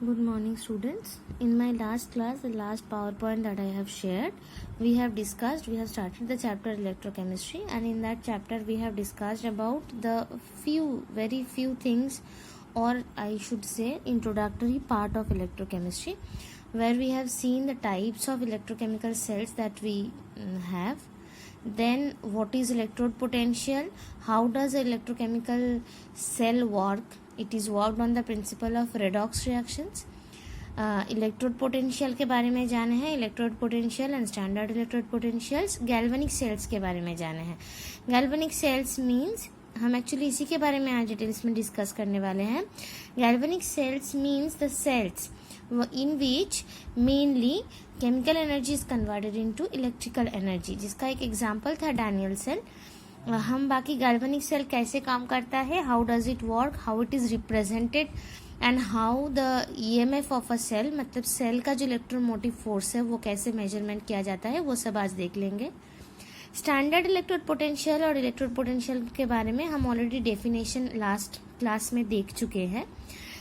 Good morning, students. In my last class, the last PowerPoint that I have shared, we have started the chapter electrochemistry, and in that chapter we have discussed about the very few things, or I should say introductory part of electrochemistry, where we have seen the types of electrochemical cells that we have. Then what is electrode potential, how does electrochemical cell work. It is worked on the principle of redox reactions. Electrode potential के बारे में जाने हैं, electrode potential and standard electrode potentials. Galvanic cells के बारे में जाने हैं. गैल्वेनिक सेल्स मीन्स, हम एक्चुअली इसी के बारे में आज डिटेल्स में डिस्कस करने वाले हैं. Galvanic cells means the cells in which mainly chemical energy is converted into electrical energy, जिसका एक एग्जाम्पल था डैनियल सेल. हम बाकी गैल्वेनिक सेल कैसे काम करता है, how does it work, how it is represented and how the EMF of a cell, मतलब सेल का जो इलेक्ट्रोमोटिव फोर्स है वो कैसे मेजरमेंट किया जाता है, वो सब आज देख लेंगे. स्टैंडर्ड इलेक्ट्रोड पोटेंशियल और इलेक्ट्रोड पोटेंशियल के बारे में हम ऑलरेडी डेफिनेशन लास्ट क्लास में देख चुके हैं.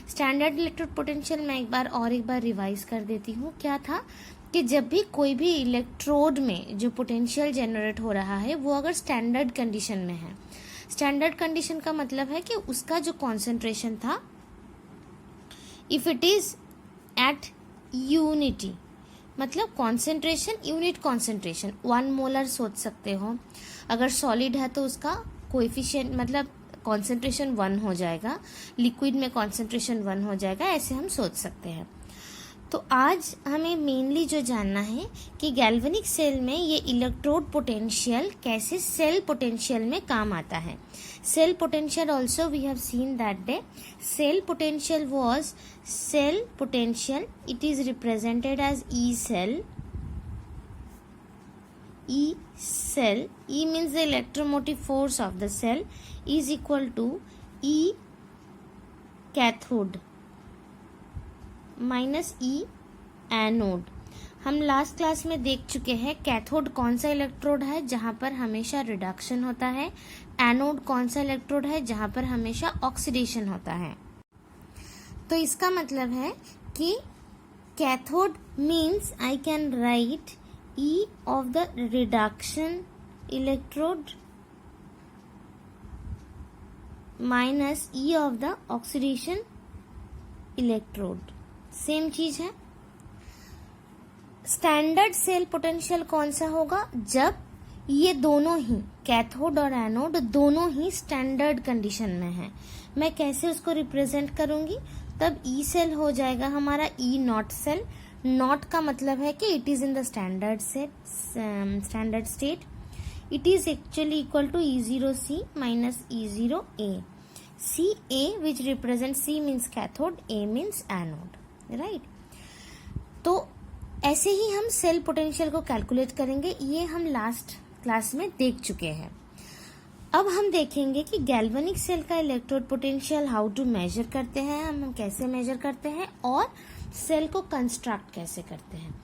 स्टैंडर्ड इलेक्ट्रोड पोटेंशियल मैं एक बार रिवाइज कर देती हूँ. क्या था कि जब भी कोई भी इलेक्ट्रोड में जो पोटेंशियल जनरेट हो रहा है वो अगर स्टैंडर्ड कंडीशन में है, स्टैंडर्ड कंडीशन का मतलब है कि उसका जो कॉन्सेंट्रेशन था, if it is eight unity, मतलब कॉन्सेंट्रेशन यूनिट कॉन्सेंट्रेशन 1 मोलर सोच सकते हो. अगर सॉलिड है तो उसका कोएफिशिएंट मतलब कॉन्सेंट्रेशन 1 हो जाएगा, लिक्विड में कॉन्सेंट्रेशन 1 हो जाएगा, ऐसे हम सोच सकते हैं. तो आज हमें मेनली जो जानना है कि गैल्वेनिक सेल में ये इलेक्ट्रोड पोटेंशियल कैसे सेल पोटेंशियल में काम आता है. Cell potential also we have seen that day. Cell potential was cell potential, it is represented as E cell. E cell, E means the electromotive force of the cell is equal to E cathode minus E anode. हम last class में देख चुके हैं cathode कौन सा electrode है जहां पर हमेशा रिडक्शन होता है, एनोड कौन सा इलेक्ट्रोड है जहां पर हमेशा ऑक्सीडेशन होता है. तो इसका मतलब है कि cathode means I can write E of the reduction electrode minus E of the oxidation electrode. Same चीज है. स्टैंडर्ड सेल पोटेंशियल कौन सा होगा, जब ये दोनों ही कैथोड और एनोड दोनों ही स्टैंडर्ड कंडीशन में है. मैं कैसे उसको रिप्रेजेंट करूंगी, तब ई सेल हो जाएगा हमारा ई नॉट सेल. नॉट का मतलब है कि it is in the standard state. It is actually equal to E0C minus E0A. CA which represent C means cathode, A means anode, right. तो ऐसे ही हम सेल पोटेंशियल को कैलकुलेट करेंगे. ये हम लास्ट क्लास में देख चुके हैं. अब हम देखेंगे कि गैल्वेनिक सेल का electrode potential how to measure करते हैं, हम कैसे मेजर करते हैं, और सेल को कंस्ट्रक्ट कैसे करते हैं.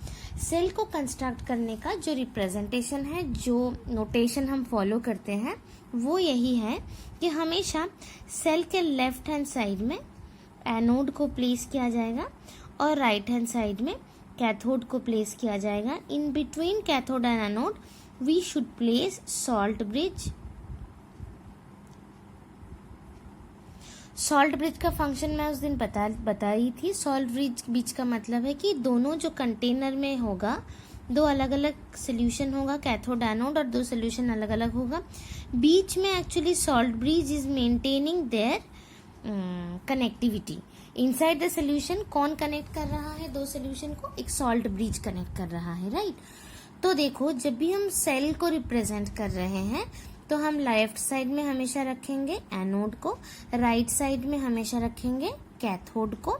सेल को कंस्ट्रक्ट करने का जो रिप्रेजेंटेशन है, जो नोटेशन हम फॉलो करते हैं, वो यही है कि हमेशा सेल के लेफ्ट हैंड साइड में एनोड को प्लेस किया जाएगा और राइट हैंड साइड में कैथोड को प्लेस किया जाएगा. In between cathode and anode we should place salt bridge. Salt bridge का फंक्शन मैं उस दिन बताई थी. सॉल्ट ब्रिज का मतलब है कि दोनों जो कंटेनर में होगा, 2 अलग अलग सोल्यूशन होगा, कैथोड एनोड, और 2 सोल्यूशन अलग अलग होगा. बीच में actually salt bridge is maintaining their connectivity. Inside the solution कौन कनेक्ट कर रहा है 2 सोल्यूशन को, एक सॉल्ट ब्रिज कनेक्ट कर रहा है, राइट. तो देखो, जब भी हम सेल को रिप्रेजेंट कर रहे हैं तो हम लेफ्ट साइड में हमेशा रखेंगे एनोड को, राइट साइड में हमेशा रखेंगे कैथोड को,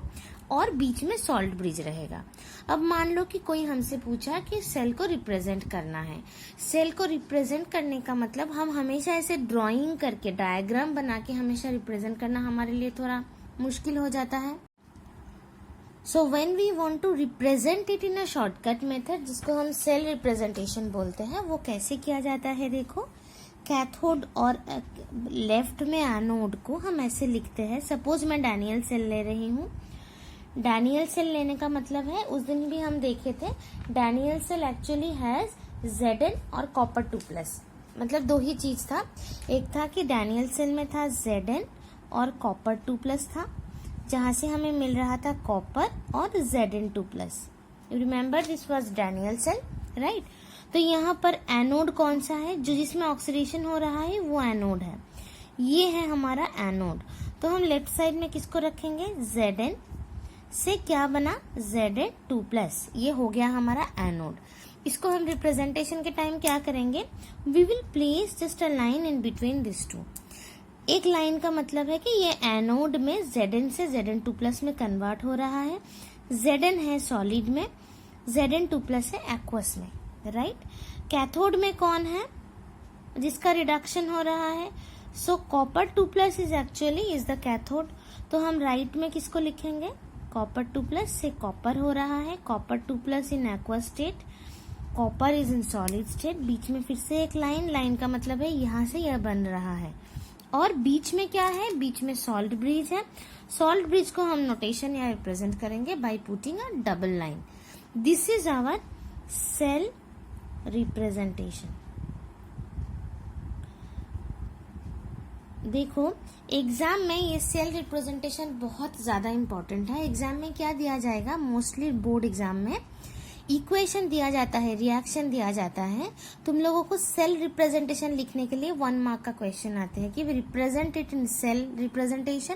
और बीच में सॉल्ट ब्रिज रहेगा. अब मान लो कि कोई हमसे पूछा कि सेल को रिप्रेजेंट करना है. सेल को रिप्रेजेंट करने का मतलब हम हमेशा ऐसे ड्राइंग करके, डायग्राम बना के हमेशा रिप्रेजेंट करना हमारे लिए थोड़ा मुश्किल हो जाता है. So when we want to represent it in a shortcut method, जिसको हम सेल रिप्रेजेंटेशन बोलते हैं, वो कैसे किया जाता है. देखो, कैथोड और लेफ्ट में एनोड को हम ऐसे लिखते हैं. सपोज मैं डैनियल सेल ले रही हूँ. डैनियल सेल लेने का मतलब है, उस दिन भी हम देखे थे, Daniell cell actually has Zn और कॉपर 2+, मतलब दो ही चीज था। एक था कि डैनियल सेल में था Zn और कॉपर 2+ था, जहां से हमें मिल रहा था कॉपर और Zn2+। You remember this was Daniell cell, right. तो यहाँ पर एनोड कौन सा है, जो जिसमें ऑक्सीडेशन हो रहा है वो एनोड है, ये है हमारा एनोड। तो हम लेफ्ट साइड में किसको रखेंगे, Zn से क्या बना, Zn2+, ये हो गया हमारा एनोड। इसको हम रिप्रेजेंटेशन के टाइम क्या करेंगे, we will place just a line in between this two. एक लाइन का मतलब है कि ये एनोड में Zn से Zn2+ में कन्वर्ट हो रहा है। Zn है सॉलिड में, Zn2+ है एक्वस में, राइट। कैथोड में कौन है जिसका रिडक्शन हो रहा है, सो copper 2+ is actually is the cathode. तो हम राइट में किसको लिखेंगे, कॉपर 2+ से कॉपर हो रहा है, copper 2+ in aqueous state, copper is in solid state. बीच में फिर से एक लाइन, लाइन का मतलब है यहाँ से यह बन रहा है, और बीच में क्या है, बीच में सॉल्ट ब्रिज है। सॉल्ट ब्रिज को हम नोटेशन या रिप्रेजेंट करेंगे by putting a double line. This is our cell representation. देखो एग्जाम में ये सेल रिप्रेजेंटेशन बहुत ज्यादा इंपॉर्टेंट है। एग्जाम में क्या दिया जाएगा, मोस्टली बोर्ड एग्जाम में इक्वेशन दिया जाता है, रिएक्शन दिया जाता है। तुम लोगों को सेल रिप्रेजेंटेशन लिखने के लिए 1 मार्क का क्वेश्चन आते हैं कि represent it in cell representation,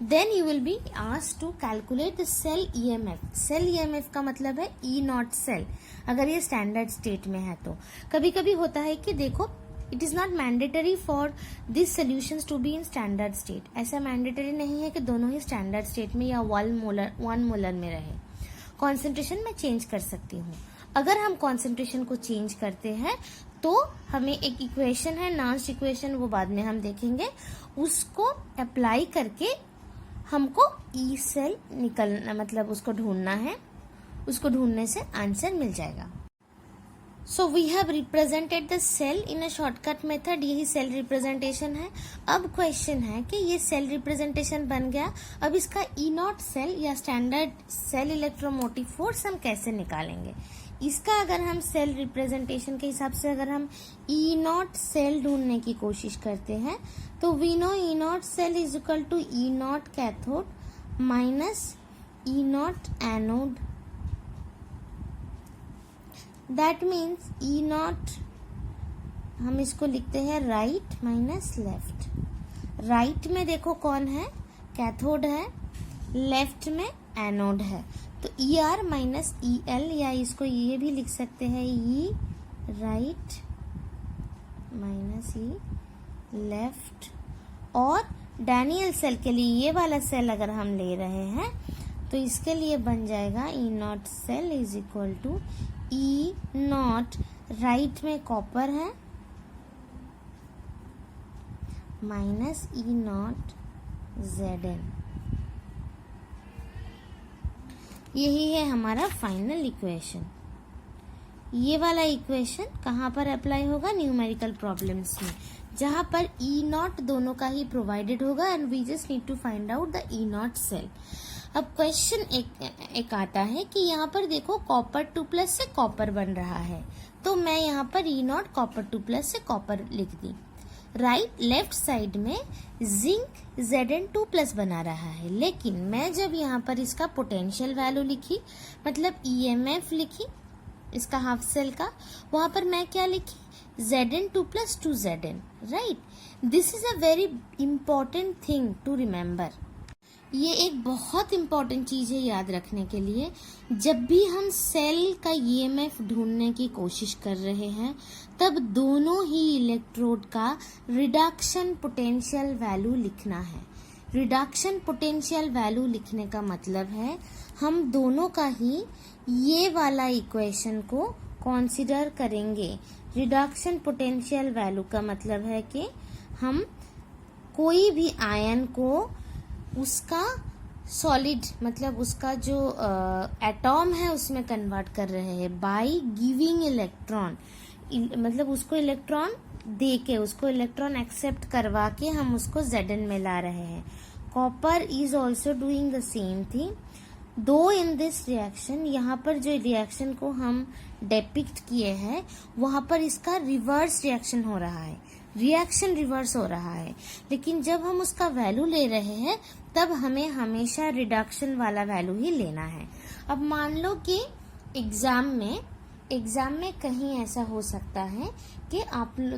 then you will be asked to calculate the cell EMF. Cell EMF का मतलब है E0 सेल, अगर ये स्टैंडर्ड स्टेट में है तो। कभी कभी होता है कि देखो it is not mandatory for this solutions to be in standard state, ऐसा मैंडेटरी नहीं है कि दोनों ही स्टैंडर्ड स्टेट में या 1 मोलर में रहे। कॉन्सेंट्रेशन मैं चेंज कर सकती हूँ। अगर हम कॉन्सेंट्रेशन को चेंज करते हैं तो हमें एक इक्वेशन है, नास्ट इक्वेशन, वो बाद में हम देखेंगे, उसको अप्लाई करके हमको ई सेल निकलना, मतलब उसको ढूंढना है, उसको ढूंढने से आंसर मिल जाएगा। So we have represented the cell in a shortcut method, यही सेल रिप्रेजेंटेशन है। अब क्वेश्चन है कि ये सेल रिप्रेजेंटेशन बन गया, अब इसका E0 सेल या स्टैंडर्ड सेल इलेक्ट्रोमोटिव फोर्स हम कैसे निकालेंगे। इसका अगर हम सेल रिप्रेजेंटेशन के हिसाब से अगर हम E0 सेल ढूंढने की कोशिश करते हैं तो we know E0 cell is equal to E0 cathode minus E0 anode. That means E0 हम इसको लिखते हैं राइट माइनस लेफ्ट। राइट में देखो कौन है, कैथोड है, लेफ्ट में एनोड है, तो ER माइनस EL, या इसको ये भी लिख सकते हैं E right minus E left. और डैनियल सेल के लिए ये वाला सेल अगर हम ले रहे हैं तो इसके लिए बन जाएगा E0 cell is equal to E0, right में कॉपर है, माइनस E0 Zn। यही है हमारा फाइनल इक्वेशन। ये वाला इक्वेशन कहाँ पर अप्लाई होगा, न्यूमेरिकल प्रॉब्लम्स में, जहां पर E0 दोनों का ही प्रोवाइडेड होगा and we just need to find out the E0 cell. अब क्वेश्चन एक आता है कि यहाँ पर देखो कॉपर 2+ से कॉपर बन रहा है, तो मैं यहाँ पर E0 कॉपर 2+ से कॉपर लिख दी। राइट लेफ्ट साइड में जिंक Zn2+ बना रहा है, लेकिन मैं जब यहाँ पर इसका पोटेंशियल वैल्यू लिखी, मतलब EMF लिखी इसका हाफ सेल का, वहां पर मैं क्या लिखी, Zn2+ to Zn, right. This is a very important thing to remember. ये एक बहुत इंपॉर्टेंट चीज है याद रखने के लिए। जब भी हम सेल का EMF ढूंढने की कोशिश कर रहे हैं तब दोनों ही इलेक्ट्रोड का रिडक्शन पोटेंशियल वैल्यू लिखना है। रिडक्शन पोटेंशियल वैल्यू लिखने का मतलब है हम दोनों का ही ये वाला इक्वेशन को कंसीडर करेंगे। रिडक्शन पोटेंशियल वैल्यू का मतलब है कि हम कोई भी आयन को उसका सॉलिड, मतलब उसका जो एटॉम है उसमें कन्वर्ट कर रहे हैं बाय गिविंग इलेक्ट्रॉन, मतलब उसको इलेक्ट्रॉन दे के, उसको इलेक्ट्रॉन एक्सेप्ट करवा के हम उसको Zn में ला रहे हैं। Copper is also doing the same thing. दो इन दिस रिएक्शन, यहाँ पर जो रिएक्शन को हम डेपिक्ट किए हैं वहां पर इसका रिवर्स रिएक्शन हो रहा है, रिएक्शन रिवर्स हो रहा है, लेकिन जब हम उसका वैल्यू ले रहे हैं तब हमें हमेशा रिडक्शन वाला वैल्यू ही लेना है। अब मान लो कि एग्जाम में कहीं ऐसा हो सकता है कि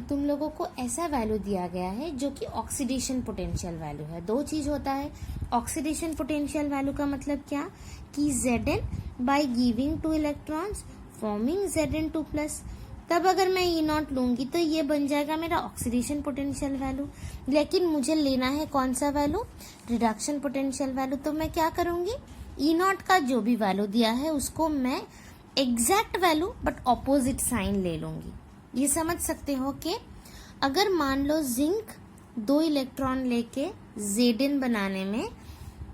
तुम लोगों को ऐसा वैल्यू दिया गया है जो कि ऑक्सीडेशन पोटेंशियल वैल्यू है। दो चीज होता है, ऑक्सीडेशन पोटेंशियल वैल्यू का मतलब क्या कि Zn by giving 2 electrons forming Zn2+। तब अगर मैं E0 लूंगी तो ये बन जाएगा मेरा ऑक्सीडेशन पोटेंशियल वैल्यू, लेकिन मुझे लेना है कौन सा वैल्यू, रिडक्शन पोटेंशियल वैल्यू। तो मैं क्या करूंगी, E0 का जो भी वैल्यू दिया है उसको मैं exact value but opposite sign ले लूंगी। ये समझ सकते हो कि अगर मान लो जिंक 2 इलेक्ट्रॉन लेके Zn बनाने में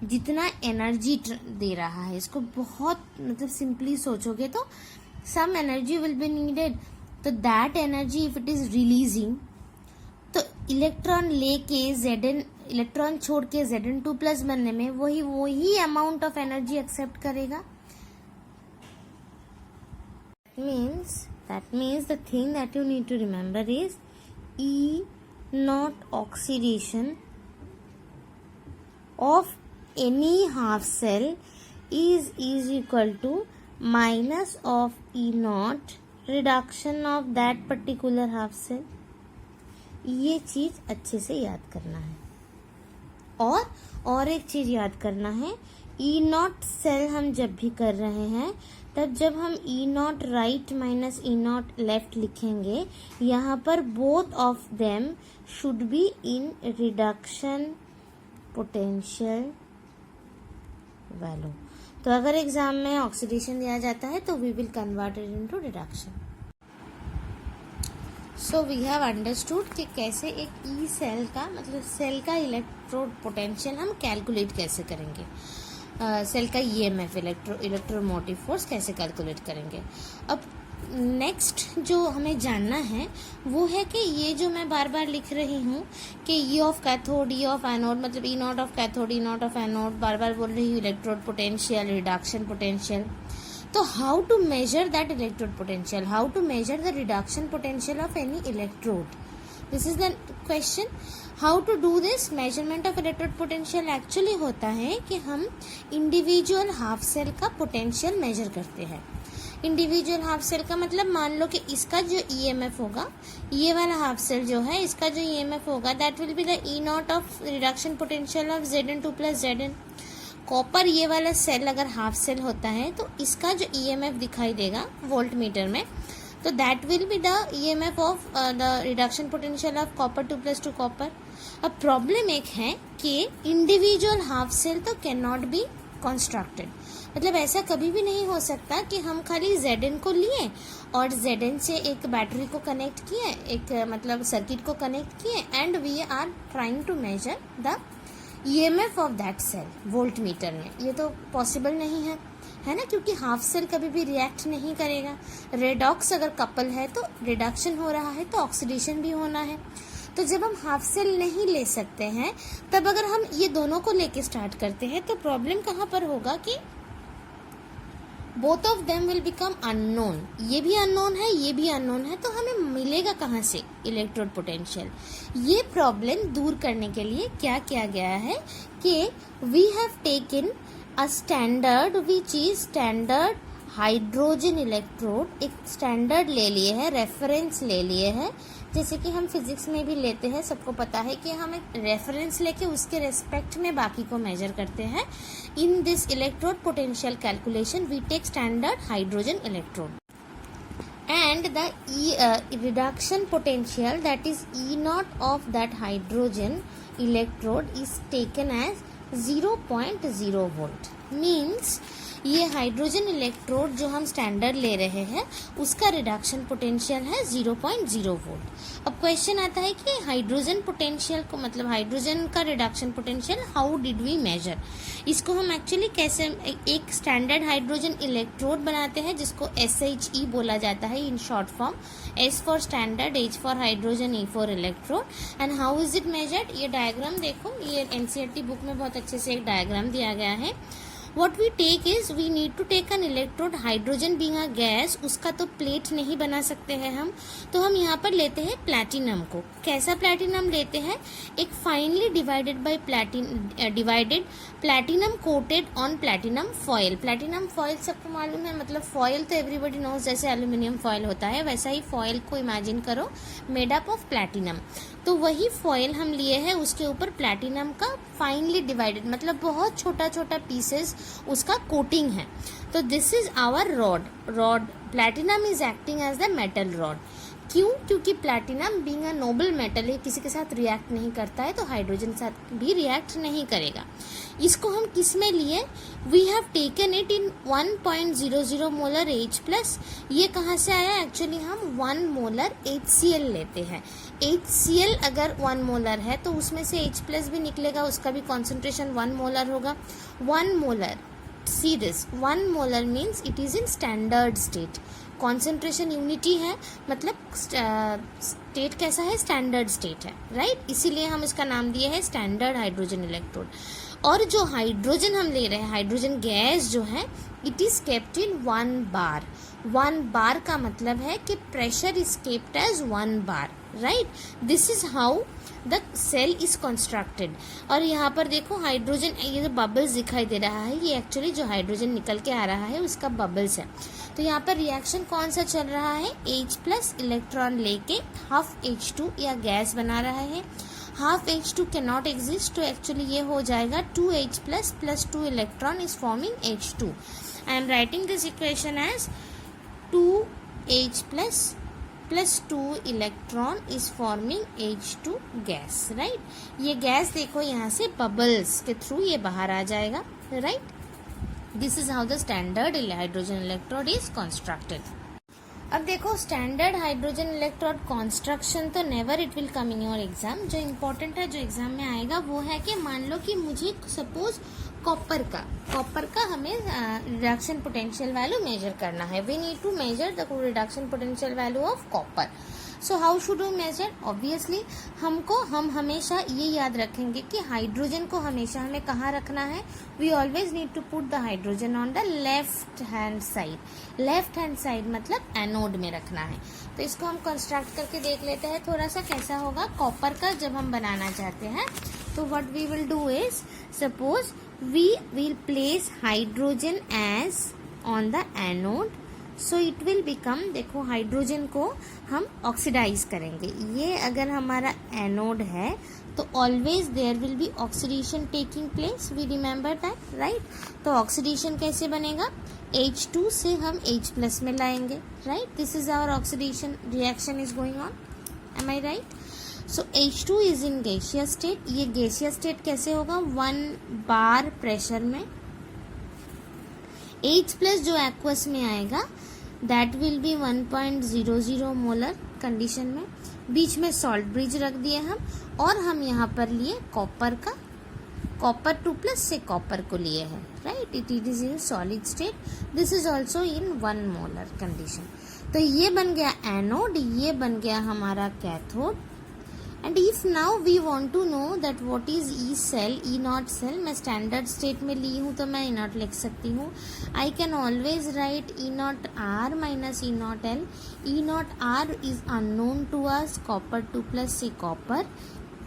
जितना एनर्जी दे रहा है, इसको बहुत मतलब सिंपली सोचोगे तो some energy will be needed, तो that energy if it is releasing, तो इलेक्ट्रॉन लेके Zn, इलेक्ट्रॉन छोड़ के Zn2+ बनने में वही अमाउंट ऑफ एनर्जी एक्सेप्ट करेगा। That means the thing that you need to remember is E0 oxidation of any half cell is equal to minus of E0 reduction of that particular half cell। ये चीज अच्छे से याद करना है। और एक चीज याद करना है, E0 सेल हम जब भी कर रहे हैं तब जब हम E0 right minus E0 left लिखेंगे, यहाँ पर both of them should be in reduction potential value. तो अगर एग्जाम में ऑक्सीडेशन दिया जाता है तो we will convert it into reduction. So we have understood कि कैसे एक ई सेल का मतलब सेल का इलेक्ट्रोड पोटेंशियल हम कैलकुलेट कैसे करेंगे, सेल का EMF इलेक्ट्रोमोटिव फोर्स कैसे कैलकुलेट करेंगे। अब नेक्स्ट जो हमें जानना है वो है कि ये जो मैं बार बार लिख रही हूँ कि E of cathode, E of anode, मतलब E0 of cathode, E0 of anode, बार बार बोल रही हूँ इलेक्ट्रोड पोटेंशियल, रिडक्शन पोटेंशियल। तो how to measure that electrode potential, how to measure the reduction potential of any electrode, this is the question. How to do this measurement of electrode potential actually होता है कि हम individual half cell का potential measure करते हैं। Individual half cell का मतलब मान लो कि इसका जो EMF होगा, ये वाला हाफ सेल जो है इसका जो EMF होगा that will be the E0 of reduction potential of Zn2+ Zn। Copper ये वाला सेल अगर हाफ सेल होता है तो इसका जो EMF दिखाई देगा वोल्ट मीटर में, तो that will be the EMF of the reduction potential of copper 2+2 copper. अब प्रॉब्लम एक है कि इंडिविजुअल हाफ सेल तो कैन नॉट बी कंस्ट्रक्टेड, मतलब ऐसा कभी भी नहीं हो सकता कि हम खाली Zn को लिए और Zn से एक बैटरी को कनेक्ट किए, एक मतलब सर्किट को कनेक्ट किए and we are trying to measure the EMF of that cell volt meter में। ये तो पॉसिबल नहीं है, है ना, क्योंकि हाफ सेल कभी भी रिएक्ट नहीं करेगा। रेडॉक्स अगर कपल है तो रिडक्शन हो रहा है तो ऑक्सीडेशन भी होना है। तो जब हम हाफ सेल नहीं ले सकते हैं तब अगर हम ये दोनों को लेके स्टार्ट करते हैं तो प्रॉब्लम कहाँ पर होगा कि both of them will become unknown, ये भी अननोन है ये भी अननोन है, तो हमें मिलेगा कहाँ से इलेक्ट्रोड पोटेंशियल। ये प्रॉब्लम दूर करने के लिए क्या किया गया है कि we have taken a standard which is standard hydrogen electrode. एक स्टैंडर्ड ले लिए है, रेफरेंस ले लिए है, जैसे कि हम फिजिक्स में भी लेते हैं, सबको पता है कि हम एक रेफरेंस लेके उसके रेस्पेक्ट में बाकी को मेजर करते हैं। In this electrode potential calculation we take standard hydrogen electrode and the reduction potential that is E0 of that hydrogen electrode is taken as 0.0 volt। means ये हाइड्रोजन इलेक्ट्रोड जो हम स्टैंडर्ड ले रहे हैं उसका रिडक्शन पोटेंशियल है 0.0 volt. अब question आता है कि हाइड्रोजन पोटेंशियल को मतलब हाइड्रोजन का reduction potential how did we measure. इसको हम एक्चुअली कैसे एक स्टैंडर्ड हाइड्रोजन इलेक्ट्रोड बनाते हैं जिसको SHE बोला जाता है in short form, S for standard, H for hydrogen, E for electrode. And how is it measured, ये डायग्राम देखो, ये NCERT बुक में बहुत अच्छे से एक डायग्राम दिया गया है। What we take is we need to take an electrode, hydrogen being a gas, उसका तो प्लेट नहीं बना सकते हैं हम, तो हम यहाँ पर लेते हैं प्लैटिनम को। कैसा प्लैटिनम लेते हैं? एक finally divided platinum coated on platinum foil. Platinum foil सबको मालूम है, मतलब फॉयल तो एवरीबडी नोज, जैसे एल्यूमिनियम फॉयल होता है वैसा ही फॉयल को इमेजिन करो, मेड अप ऑफ प्लैटिनम। तो वही फॉयल हम लिए हैं, उसके ऊपर प्लैटिनम का फाइनली डिवाइडेड, मतलब बहुत छोटा छोटा पीसेस उसका कोटिंग है। तो this is our rod platinum is acting as the metal rod. क्यों? क्योंकि platinum being a noble metal है, किसी के साथ रिएक्ट नहीं करता है, तो हाइड्रोजन के साथ भी रिएक्ट नहीं करेगा। इसको हम किस में लिए? We have taken it in 1.00 molar H+। ये कहाँ से आया? एक्चुअली हम 1 मोलर HCl लेते हैं। HCl अगर 1 मोलर है तो उसमें से H+ भी निकलेगा, उसका भी कॉन्सेंट्रेशन 1 मोलर होगा। 1 molar, see this, 1 molar means it is in standard state. Concentration unity है, मतलब स्टेट कैसा है? स्टैंडर्ड स्टेट है, राइट? इसीलिए हम इसका नाम दिए है स्टैंडर्ड हाइड्रोजन इलेक्ट्रोड। और जो हाइड्रोजन हम ले रहे हैं, हाइड्रोजन गैस जो है, it is kept in 1 bar. 1 bar का मतलब है कि pressure is kept as 1 bar, right? This is how the cell is constructed. और यहाँ पर देखो हाइड्रोजन, ये जो बबल्स दिखाई दे रहा है, ये एक्चुअली जो हाइड्रोजन निकल के आ रहा है उसका बबल्स है। तो यहाँ पर रिएक्शन कौन सा चल रहा है? H+ इलेक्ट्रॉन लेके हाफ H2 या गैस बना रहा है। Half H2 can not exist, तो एक्चुअली ये हो जाएगा 2H+ + 2 electron is forming H2। I am writing this equation as 2H+ + 2 electron is forming H2 gas, right? ये गैस देखो यहाँ से बबल्स के थ्रू ये बाहर आ जाएगा, right? This is how the standard hydrogen electrode is constructed. अब देखो स्टैंडर्ड हाइड्रोजन इलेक्ट्रोड कंस्ट्रक्शन तो never it will come in your exam. जो इम्पोर्टेंट है, जो एग्जाम में आएगा वो है कि मान लो कि मुझे सपोज कॉपर का हमें रिडक्शन पोटेंशियल वैल्यू मेजर करना है। We need to measure the reduction potential value of copper. So how should we measure? Obviously हम हमेशा ये याद रखेंगे कि हाइड्रोजन को हमेशा हमें कहाँ रखना है? We always need to put the hydrogen on the left hand side. Left hand side मतलब एनोड में रखना है। तो इसको हम कंस्ट्रक्ट करके देख लेते हैं थोड़ा सा कैसा होगा। कॉपर का जब हम बनाना चाहते हैं तो what we will do is, suppose we will place hydrogen as on the anode, so it will become, देखो हाइड्रोजन को हम ऑक्सीडाइज करेंगे। ये अगर हमारा एनोड है तो always there will be oxidation taking place, we remember that, right? तो ऑक्सीडेशन कैसे बनेगा? H2 से हम H+ में लाएंगे, right? This is our oxidation reaction is going on, am I right? So H2 is in gaseous state. ये gaseous state कैसे होगा? 1 बार प्रेशर में। H+ जो एक्वस में आएगा that will be 1.00 molar condition में। बीच में सॉल्ट ब्रिज रख दिए हम, और हम यहाँ पर लिए कॉपर का, कॉपर 2+ से कॉपर को लिए हैं, right? It is in solid state. This is also in 1 molar condition. तो ये बन गया एनोड, ये बन गया हमारा cathode. And if now we want to know that what is E cell, E naught cell, मैं स्टैंडर्ड स्टेट में ली हूँ तो मैं ई नॉट लिख सकती हूँ। I can always write E naught R minus E naught L. E naught R is unknown to us, copper 2+ से copper,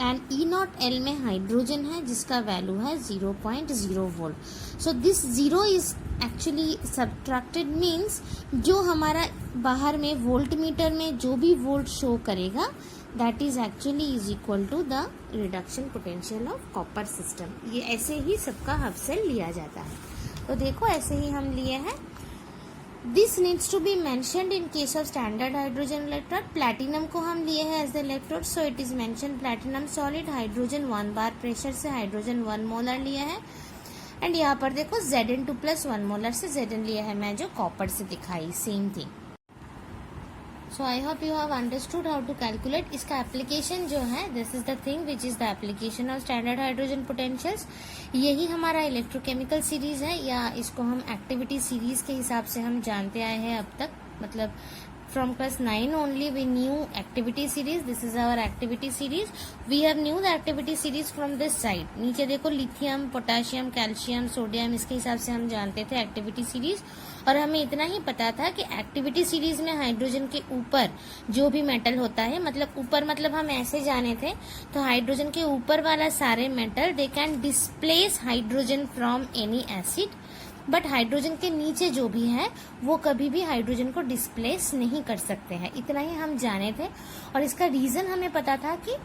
and E naught L में हाइड्रोजन है जिसका वैल्यू है 0.0 volt. So this 0 is actually subtracted, means जो हमारा बाहर में volt metre में जो भी वोल्ट शो करेगा that is actually is equal to the reduction potential of copper system। ये ऐसे ही सबका हब से लिया जाता है। तो देखो ऐसे ही हम लिए हैं। This needs to be mentioned in case of standard hydrogen electrode। platinum को हम लिए हैं as the electrode, so it is mentioned platinum solid, hydrogen 1 bar pressure से हाइड्रोजन 1 मोलर लिया है। एंड यहाँ पर देखो Zn2+ 1 मोलर से Zn लिया है मैं, जो कॉपर से दिखाई, same thing. So I hope you have understood how to calculate. इसका एप्लीकेशन जो है, this is the thing which is the application of standard hydrogen potentials. यही हमारा इलेक्ट्रोकेमिकल सीरीज है, या इसको हम एक्टिविटी सीरीज के हिसाब से हम जानते आए हैं अब तक, मतलब from class 9 only we knew activity series. This is our activity series. We have knew the activity series from this side. नीचे देखो लिथियम, पोटाशियम, कैल्शियम, सोडियम, इसके हिसाब से हम जानते थे एक्टिविटी सीरीज. और हमें इतना ही पता था कि एक्टिविटी सीरीज में हाइड्रोजन के ऊपर जो भी मेटल होता है, मतलब ऊपर मतलब हम ऐसे जाने थे, तो हाइड्रोजन के ऊपर वाला सारे metal they can displace hydrogen from any acid, but hydrogen के नीचे जो भी है वो कभी भी हाइड्रोजन को डिस्प्लेस नहीं कर सकते हैं. इतना ही हम जाने थे. और इसका रीजन हमें पता था कि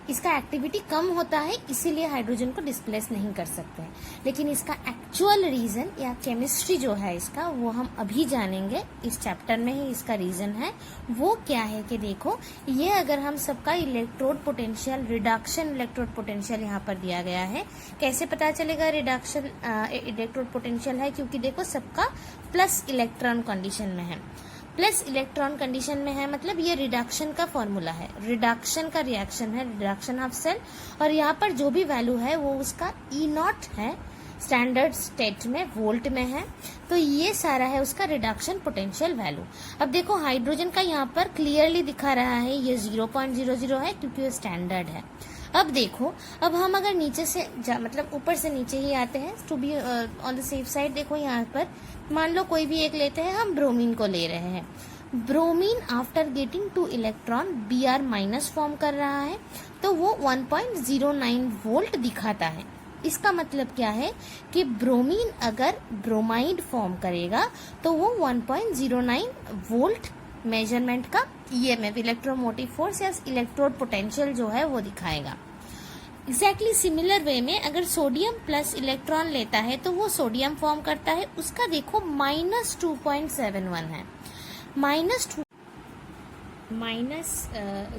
इसका एक्टिविटी कम होता है, इसीलिए हाइड्रोजन को डिस्प्लेस नहीं कर सकते हैं. लेकिन इसका एक्चुअल रीजन या केमिस्ट्री जो है इसका, वो हम अभी जानेंगे. इस चैप्टर में ही इसका रीजन है. वो क्या है कि देखो, ये अगर हम सबका electrode potential, reduction electrode potential यहाँ पर दिया गया है. कैसे पता चलेगा रिडक्शन इलेक्ट्रोड पोटेंशियल है? क्योंकि देखो सबका प्लस इलेक्ट्रॉन कंडीशन में है. प्लस इलेक्ट्रॉन कंडीशन में है मतलब ये रिडक्शन का फॉर्मूला है, रिडक्शन का रिएक्शन है, रिडक्शन ऑफ सेल. और यहाँ पर जो भी वैल्यू है वो उसका E0 है, स्टैंडर्ड स्टेट में वोल्ट में है. तो ये सारा है उसका रिडक्शन पोटेंशियल वैल्यू. अब देखो हाइड्रोजन का यहाँ पर क्लियरली दिखा रहा है ये 0.00 है क्योंकि ये स्टैंडर्ड है. अब देखो, अब हम अगर नीचे से मतलब ऊपर से नीचे ही आते हैं to be on the safe side. देखो यहाँ पर मान लो कोई भी एक लेते हैं, हम ब्रोमीन को ले रहे हैं. Bromine after getting 2 electron Br minus form कर रहा है, तो वो 1.09 वोल्ट दिखाता है. इसका मतलब क्या है कि ब्रोमीन अगर ब्रोमाइड फॉर्म करेगा तो वो 1.09 वोल्ट मेजरमेंट का EMF, इलेक्ट्रोमोटिव फोर्स या इलेक्ट्रोड पोटेंशियल जो है वो दिखाएगा. एग्जैक्टली सिमिलर वे में अगर सोडियम प्लस इलेक्ट्रॉन लेता है तो वो सोडियम फॉर्म करता है. उसका देखो -2.71 है. माइनस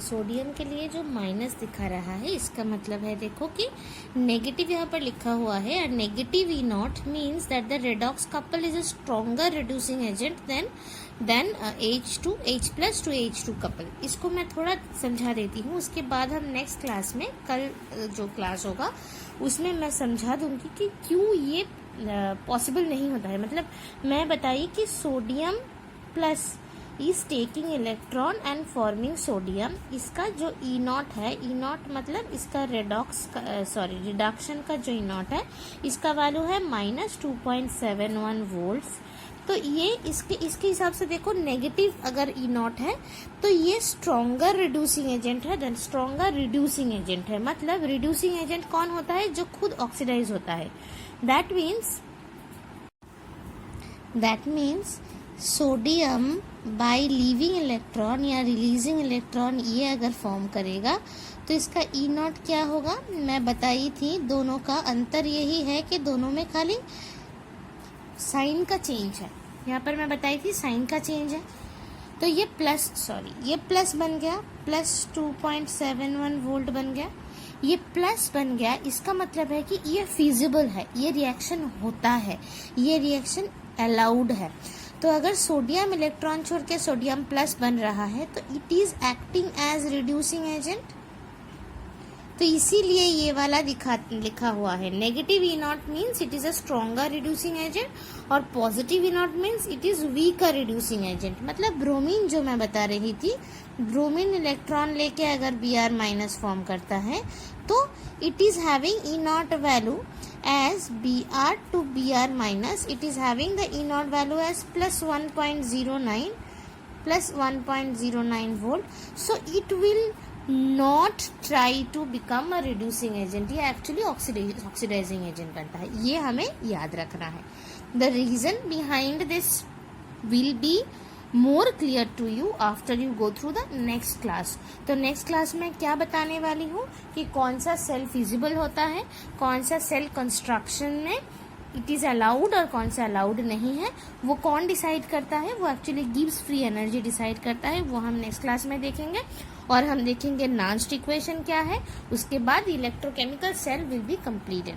सोडियम के लिए जो माइनस दिखा रहा है, इसका मतलब है देखो कि नेगेटिव यहाँ पर लिखा हुआ है. और negative E0 means that the redox couple is a stronger reducing agent than H2 H plus two H2 couple. इसको मैं थोड़ा समझा देती हूँ, उसके बाद हम नेक्स्ट क्लास में, कल जो क्लास होगा उसमें मैं समझा दूंगी कि क्यों ये पॉसिबल नहीं होता है. मतलब मैं बताइए कि sodium plus is taking electron and forming sodium. इसका जो E0 है, E0 मतलब इसका रिडक्शन का जो E0 है, इसका वैल्यू है -2.71 वोल्ट्स. तो ये इसके हिसाब से देखो, नेगेटिव अगर E0 है तो ये स्ट्रॉन्गर रिड्यूसिंग एजेंट है देन स्ट्रॉन्गर रिड्यूसिंग एजेंट है. मतलब रिड्यूसिंग एजेंट कौन होता है? जो खुद ऑक्सीडाइज होता है. That means sodium by leaving electron या रिलीजिंग इलेक्ट्रॉन ये अगर फॉर्म करेगा तो इसका E0 क्या होगा? मैं बताई थी, दोनों का अंतर यही है कि दोनों में खाली साइन का चेंज है. यहाँ पर मैं बताई थी साइन का चेंज है. तो ये प्लस बन गया, +2.71 वोल्ट बन गया. ये प्लस बन गया, इसका मतलब है कि ये फिजिबल है, ये रिएक्शन होता है, ये रिएक्शन अलाउड है. तो अगर सोडियम इलेक्ट्रॉन छोड़ के सोडियम प्लस बन रहा है तो it is acting as reducing agent. तो इसीलिए ये वाला लिखा हुआ है. Negative E0 means it is a stronger reducing agent और positive E0 means it is weaker reducing agent. मतलब ब्रोमीन जो मैं बता रही थी, ब्रोमीन इलेक्ट्रॉन लेके अगर Br माइनस फॉर्म करता है तो it is having E0 value as Br to Br minus, it is having the E0 value as +1.09 volt. So it will not try to become a reducing agent. ये actually oxidizing agent बनता है. ये हमें याद रखना है. The reason behind this will be more clear to you after you go through the next class. तो next class में क्या बताने वाली हूँ कि कौन सा सेल फिजिबल होता है, कौन सा सेल कंस्ट्रक्शन में इट इज अलाउड और कौन सा अलाउड नहीं है. वो कौन डिसाइड करता है? वो actually Gibbs free energy decide करता है. वो हम नेक्स्ट क्लास में देखेंगे. और हम देखेंगे नांस्ट इक्वेशन क्या है. उसके बाद electrochemical cell will be completed.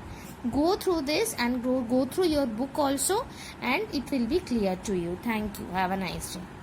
Go through this and go through your book also and it will be clear to you. Thank you. Have a nice day.